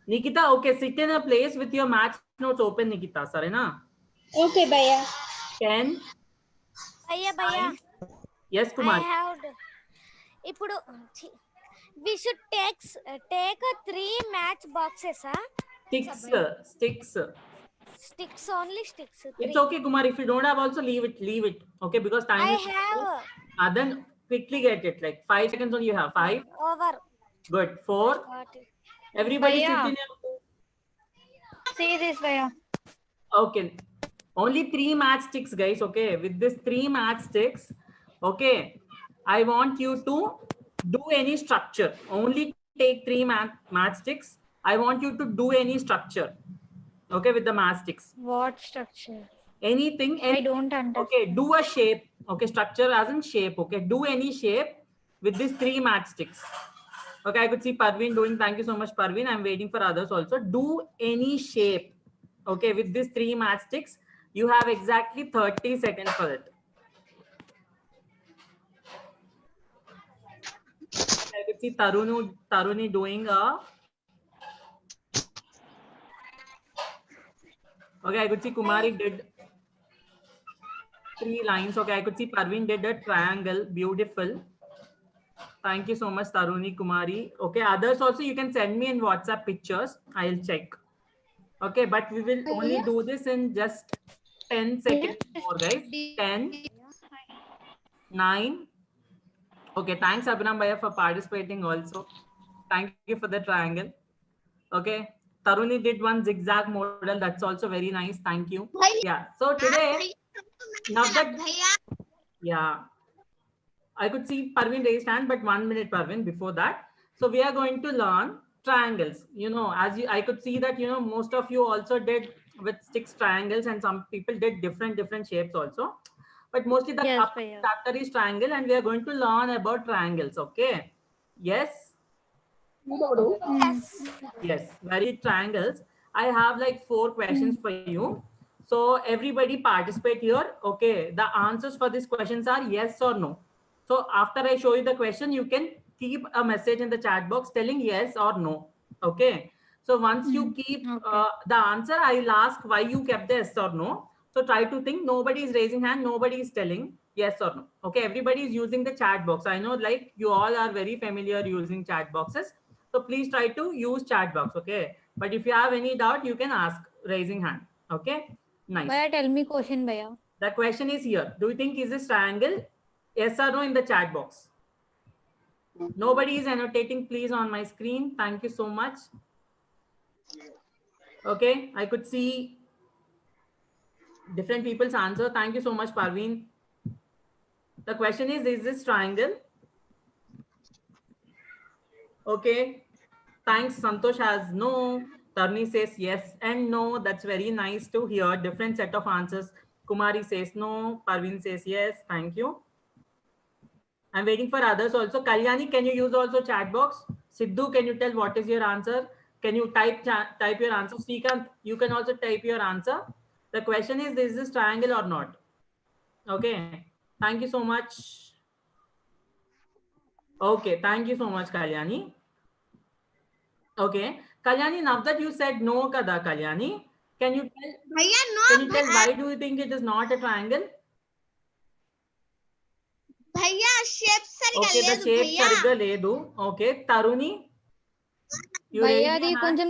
Nikita, okay, sit in a place with your maths notes open, Nikita. Sorry, na? Okay, Bhaiya. 10. Bhaiya. Yes, I Kumar. have. Ipudu, we should take a 3 match boxes, huh? Sticks. Sticks, only sticks. 3. It's okay, Kumar. If you don't have, also leave it. Okay, because time I is. have. Then quickly get it. Like 5 seconds only you have. 5. Over. Good. 4. Got it. Everybody sit Bhaiya. in your. See this, Bhaiya. Okay. Only 3 matchsticks, guys. Okay. With this 3 matchsticks, okay, I want you to do any structure. Only take 3 matchsticks. I want you to do any structure. Okay, with the matchsticks. What structure? Anything. I don't understand. Okay, do a shape. Okay, structure as in shape. Okay, do any shape with these 3 matchsticks. Okay, I could see Parveen doing. Thank you so much, Parveen. I'm waiting for others also. Do any shape. Okay, with these 3 matchsticks, you have exactly 30 seconds for it. I could see Taruni doing a. Okay, I could see Kumari did 3 lines. Okay, I could see Parveen did a triangle. Beautiful. Thank you so much, Taruni Kumari. Okay, others also you can send me in WhatsApp pictures. I'll check. Okay, but we will only do this in just 10 seconds more, guys. 10, 9. Okay, thanks Abhinam Bhaiya for participating also. Thank you for the triangle. Okay, Taruni did one zigzag model. That's also very nice. Thank you. Yeah, so today, now that, yeah, I could see Parveen raised hand, but 1 minute, Parveen, before that. So we are going to learn triangles. You know, as you, I could see that, you know, most of you also did with sticks triangles and some people did different shapes also. But mostly the Yes, upcoming Bhaiya. chapter is triangle and we are going to learn about triangles. Okay. Yes. Yes. Yes. Very triangles. I have like 4 questions for you. So everybody participate here. Okay. The answers for these questions are yes or no. So after I show you the question, you can keep a message in the chat box telling yes or no. Okay. So once you keep Okay. the answer, I'll ask why you kept the yes or no. So try to think. Nobody is raising hand. Nobody is telling yes or no. Okay. Everybody is using the chat box. I know like you all are very familiar using chat boxes. So please try to use chat box. Okay. But if you have any doubt, you can ask raising hand. Okay. Nice. Bhaiya, tell me question, Bhaiya. The question is here. Do you think is this triangle? Yes or no in the chat box. Nobody is annotating, please, on my screen. Thank you so much. Okay, I could see different people's answer. Thank you so much, Parveen. The question is this triangle? Okay, thanks. Santosh has no. Tarni says yes and no. That's very nice to hear. Different set of answers. Kumari says no. Parveen says yes. Thank you. I'm waiting for others also. Kalyani, can you use also chat box? Sidhu, can you tell what is your answer? Can you type your answer? Srikanth, you can also type your answer. The question is this triangle or not? Okay. Thank you so much. Okay. Thank you so much, Kalyani. Okay. Kalyani, now that you said no, kada Kalyani, can you tell why do you think it is not a triangle? భయ్యా shape సరిగా Okay, the లేదు shape భయ్యా సరిగ్గా లేదు. Okay. Taruni, you భయ్యా raised అది your hand. కొంచెం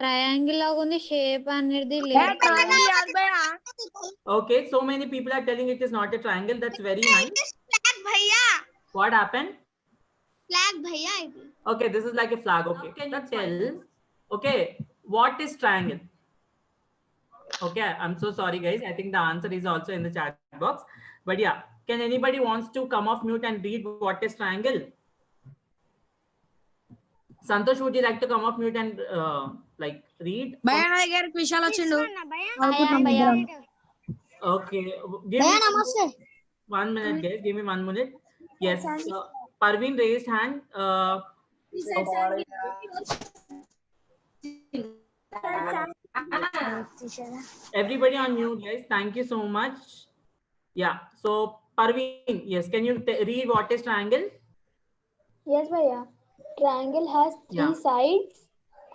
triangle లాగా ఉంది, షేప్ అనేది Okay, so many people are telling it is not a triangle. That's very nice. Flag భయ్యా What happened? ఫ్లాగ్ భయ్యా ఇది Okay, this is like a flag. Okay, can you tell? Okay, what is triangle? Okay, I'm so sorry, guys. I think the answer is also in the chat box. But yeah, can anybody wants to come off mute and read what is triangle? Santosh, would you like to come off mute and like read? Okay, give me 1 minute, guys. Give me 1 minute. Yes, Parveen raised hand. Everybody on mute, guys. Thank you so much. Yeah. So Parveen, yes. Can you read what is triangle? Yes, Bhaiya. Triangle has three sides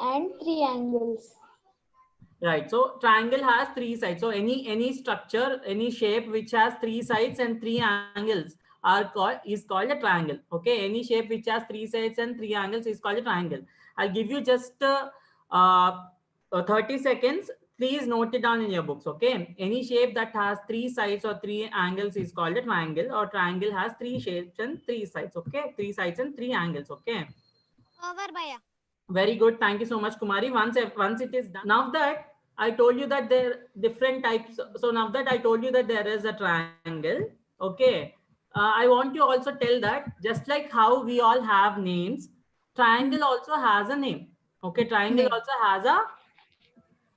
and 3 angles. Right. So triangle has 3 sides. So any structure, any shape which has 3 sides and 3 angles is called a triangle. Okay. Any shape which has 3 sides and 3 angles is called a triangle. I'll give you just 30 seconds. Please note it down in your books. Okay. Any shape that has 3 sides or 3 angles is called a triangle, or triangle has 3 shapes and 3 sides. Okay. 3 sides and 3 angles. Okay. Over, Bhaiya. Very good. Thank you so much, Kumari. Once it is done. Now that I told you that there are different types. So now that I told you that there is a triangle, okay. I want to also tell that just like how we all have names, triangle also has a name. Okay, triangle Name. also has a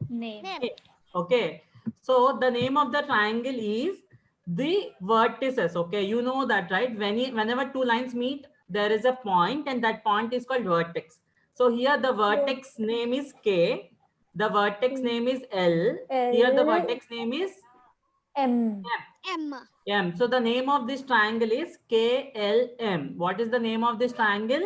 Name. name. Okay. So the name of the triangle is the vertices. Okay, you know that, right? Whenever two lines meet, there is a point, and that point is called vertex. So here the vertex name is K. The vertex name is L. Here the vertex name is M. M. M. So the name of this triangle is KLM. What is the name of this triangle?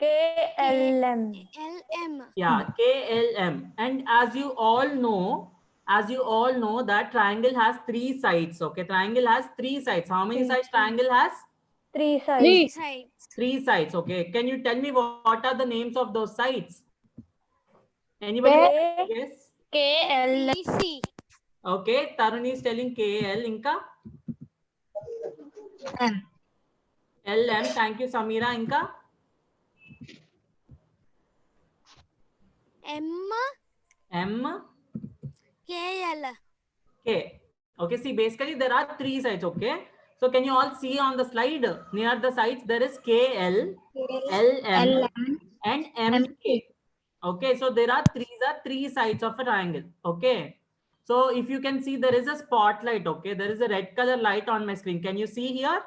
KLM. LM. Yeah, KLM. And as you all know that triangle has 3 sides. Okay, triangle has 3 sides. How many sides triangle has? 3 sides. Three sides. 3 sides. Okay, can you tell me what are the names of those sides? Anybody? Yes. KL. BC. Okay, Taruni is telling KL. Inka? M. LM. Thank you, Samira. Inka? M. M. KL. K. Okay, see, basically there are 3 sides. Okay, so can you all see on the slide near the sides there is KL, LM, and MK. Okay, so there are 3 sides of a triangle. Okay, so if you can see, there is a spotlight. Okay, there is a red color light on my screen. Can you see here?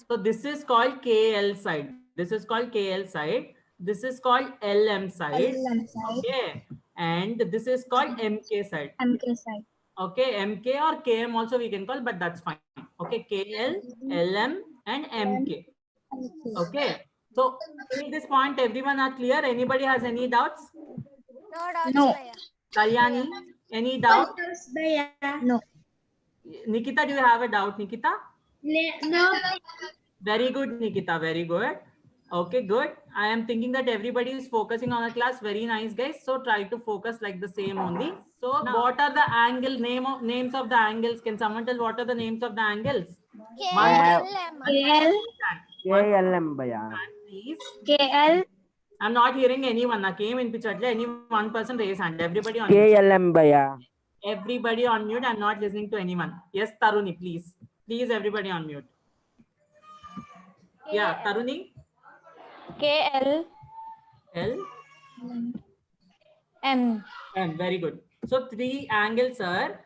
So this is called KL side. This is called KL side. This is called LM side. Okay, and this is called MK side. MK side. Okay, MK or KM also we can call, but that's fine. Okay, KL, LM, and MK. Okay, so till this point, everyone are clear? Anybody has any doubts? No doubts, No. Bhaiya. Kalyani, any doubt? No. Nikita, do you have a doubt, Nikita? No. Very good, Nikita. Very good. Okay, good. I am thinking that everybody is focusing on the class. Very nice, guys. So try to focus like the same only. So now, what are the names of the angles? Can someone tell what are the names of the angles? KLM. KLM, Bhaiya. Please. KL. I'm not hearing anyone. I came in picture. Any one person raise hand. Everybody on mute. KLM, Bhaiya. Everybody on mute. I'm not listening to anyone. Yes, Taruni, please. Please, everybody on mute. Yeah, Taruni. KL. L. M. M. Very good. So 3 angles are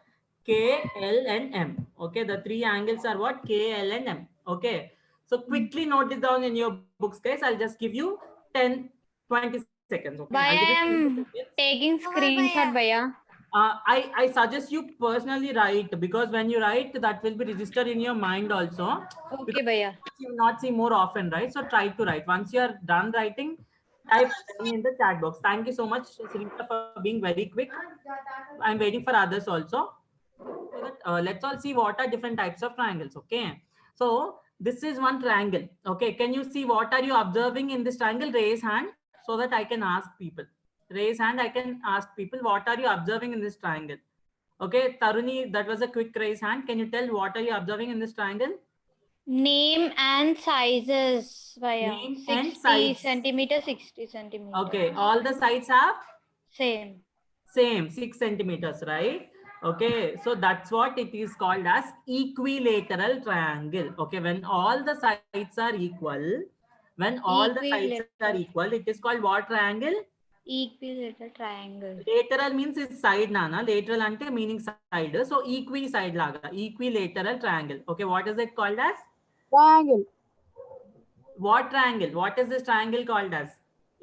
K, L, and M. Okay, the 3 angles are what? K, L, and M. Okay. So quickly note it down in your books, guys. I'll just give you 10, 20 seconds. Okay. Bhaiya, I'll give you 20 I'm seconds. taking screenshot, Bhaiya. I suggest you personally write, because when you write, that will be registered in your mind also. Okay, Bhaiya. You will not see more often, right? So try to write. Once you are done writing, type in the chat box. Thank you so much, Srinita, for being very quick. I'm waiting for others also. So that, let's all see what are different types of triangles. Okay. So this is one triangle. Okay. Can you see what are you observing in this triangle? Raise hand so that I can ask people. Raise hand. I can ask people what are you observing in this triangle. Okay. Taruni, that was a quick raise hand. Can you tell what are you observing in this triangle? Name and sizes, Bhaiya. Name and 60 size. centimeter, 60 centimeter. Okay. All the sides have Same. same 6 centimeters, right? Okay, so that's what it is called as equilateral triangle. Okay, when all the sides are equal, it is called what triangle? Equilateral triangle. Lateral means is side, nana. Lateral ante meaning side. So side laga, equilateral triangle. Okay, what is it called as? Triangle. What triangle? What is this triangle called as?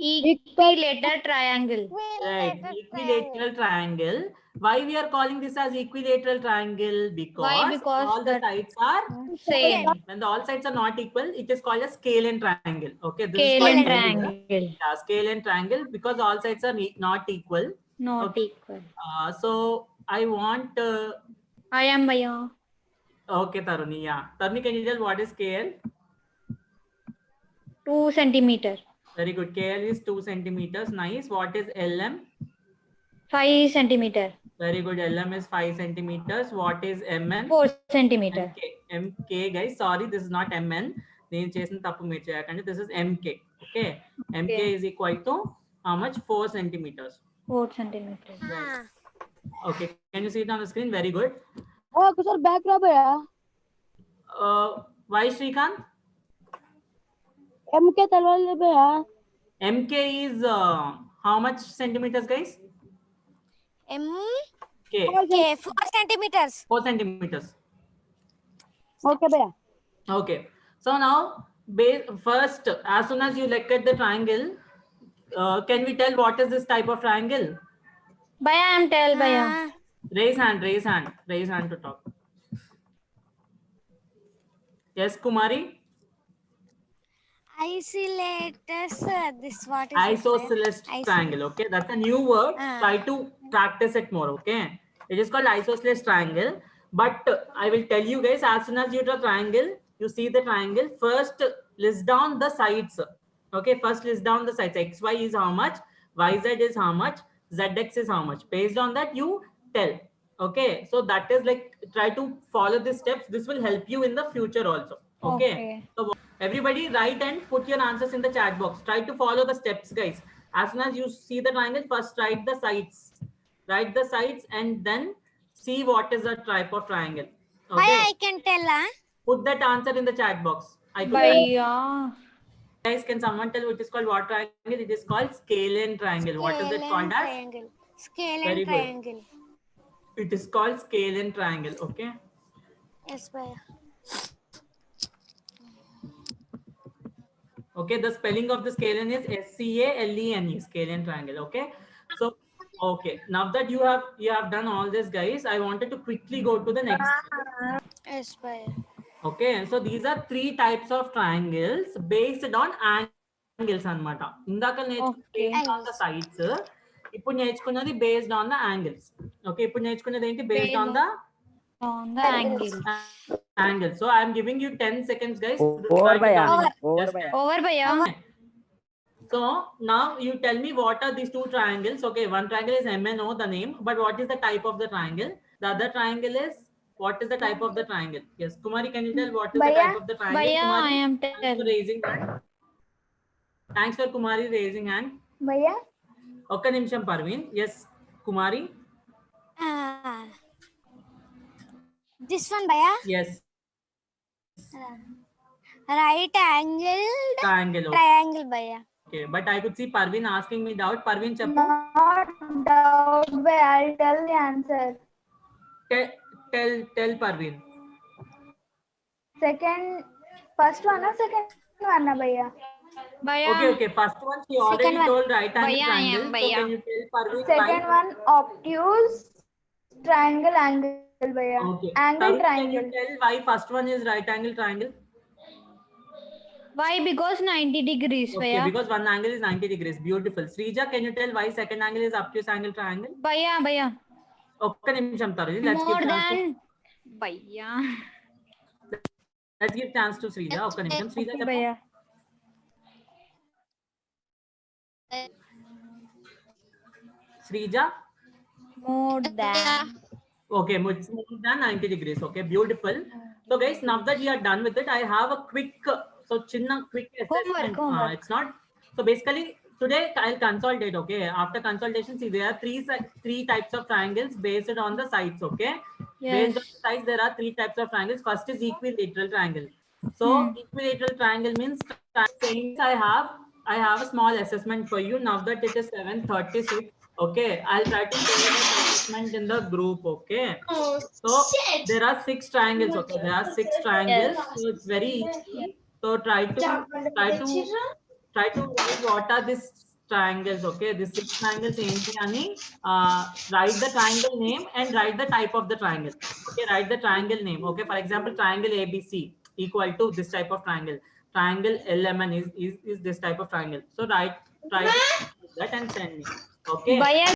Equilateral triangle. Right, equilateral triangle. Why we are calling this as equilateral triangle? Why? Because Because all the the sides are same. same. When the all sides are not equal, it is called a scale triangle. Okay, this is Scale called and very good. triangle. Yeah, scale triangle because all sides are not equal. Not Okay. equal. So I want. I am Bhaiya. Okay, Taruni. Yeah, Taruni, can you tell what is KL? 2 centimeter. Very good. KL is 2 centimeters. Nice. What is LM? 5 centimeter. Very good. LM is 5 centimeters. What is MN? 4 centimeter. MK guys, sorry, this is not MN. నేను చేసిన తప్పు మీరు చేయకండి. This is MK. Okay. MK is equal to how much? 4 centimeters. 4 centimeters. Okay. Can you see it on the screen? Very good. Okay, sir, back rub ya. Why Shrikant? MK talwal be ya. MK is how much centimeters, guys? K. 4 centimeters. 4 centimeters. Okay, be ya. Okay. So now, first, as soon as you look at the triangle, can we tell what is this type of triangle? Bhaiya, I am tell Bhaiya. Raise hand, raise hand, raise hand to talk. Yes, Kumari? Isolators. This what is Isosceles triangle. Okay, that's a new word. Try to practice it more. Okay, it is called isosceles triangle. But I will tell you guys, as soon as you draw triangle, you see the triangle. First, list down the sides. Okay, first list down the sides. XY is how much, YZ is how much, ZX is how much. Based on that, you tell. Okay, so that is like, try to follow these steps. This will help you in the future also. Okay. So everybody write and put your answers in the chat box. Try to follow the steps, guys. As soon as you see the triangle, first write the sides. Write the sides and then see what is the type of triangle. Okay. I can tell. Put that answer in the chat box. Bhaiya. Guys, can someone tell what is called what triangle? It is called scalene triangle. What is it called as? Triangle. Scale Very and good. triangle. It is called scalene triangle. Okay. Yes, Bhaiya. Okay, the spelling of the scalene is SCALENE, scalene triangle. Okay, so okay, now that you have done all this, guys, I wanted to quickly go to the next. Yes, Bhaiya. Okay, so these are 3 types of triangles based on angles anamata. Indaka based on the sides. Ippudu నేర్చుకున్నది based on the angles. Okay, ippudu నేర్చుకున్నది ఏంటి based on the angle. Angle. So I am giving you 10 seconds, guys. Over Bhaiya. Over Bhaiya. So now you tell me what are these 2 triangles. Okay, one triangle is MNO, the name, but what is the type of the triangle? The other triangle is, what is the type of the triangle? Yes, Kumari, can you tell what is the type of the triangle? Bhaiya, Kumari, I am thanks tell. for raising hand. Thanks for Kumari raising hand. Bhaiya. Okka nimisham Parveen. Yes, Kumari. This one, Bhaiya. Yes, Right angle triangle. Okay. triangle, Bhaiya. Okay, but I could see Parveen asking me doubt. Parveen, chappu. Not doubt, but I'll tell the answer. Tell Parveen. First one or second one, Bhaiya? Bhaiya. Okay. First one, she already Second one. told right angle Bhaiya, I am triangle. So Bhaiya. can you tell Parveen? Second why? one, obtuse triangle angle, Bhaiya. Okay. Angle Tarun, triangle. can you tell why first one is right angle triangle? Why? Because 90 degrees, Okay, Bhaiya. because one angle is 90 degrees. Beautiful. Srija, can you tell why second angle is obtuse angle triangle? Bhaiya. Okka nimisham Tarun. Let's More give chance than Bhaiya. let's give chance to Srija. Okka nimisham. Srija, chappu. Bhaiya. Srija. More than. Okay, it's more than 90 degrees. Okay, beautiful. So guys, now that we are done with it, I have a quick assessment. Homework. It's not. So basically, today I'll consolidate. Okay, after consultation, see there are three types of triangles based on the sides. Okay, Yes. based on the sides, there are 3 types of triangles. First is equilateral triangle. So equilateral triangle means saying I have a small assessment for you. Now that it is 7:36. Okay, I'll try to show you the assessment in the group. Okay. So there are 6 triangles. Okay, there are 6 triangles. So it's very easy. So try to write what are these triangles. Okay, these 6 triangles ఏంటి అని write the triangle name and write the type of the triangle. Okay, write the triangle name. Okay, for example, triangle ABC equal to this type of triangle. Triangle LMN is this type of triangle. So write that and send me. Okay. Bhaiya,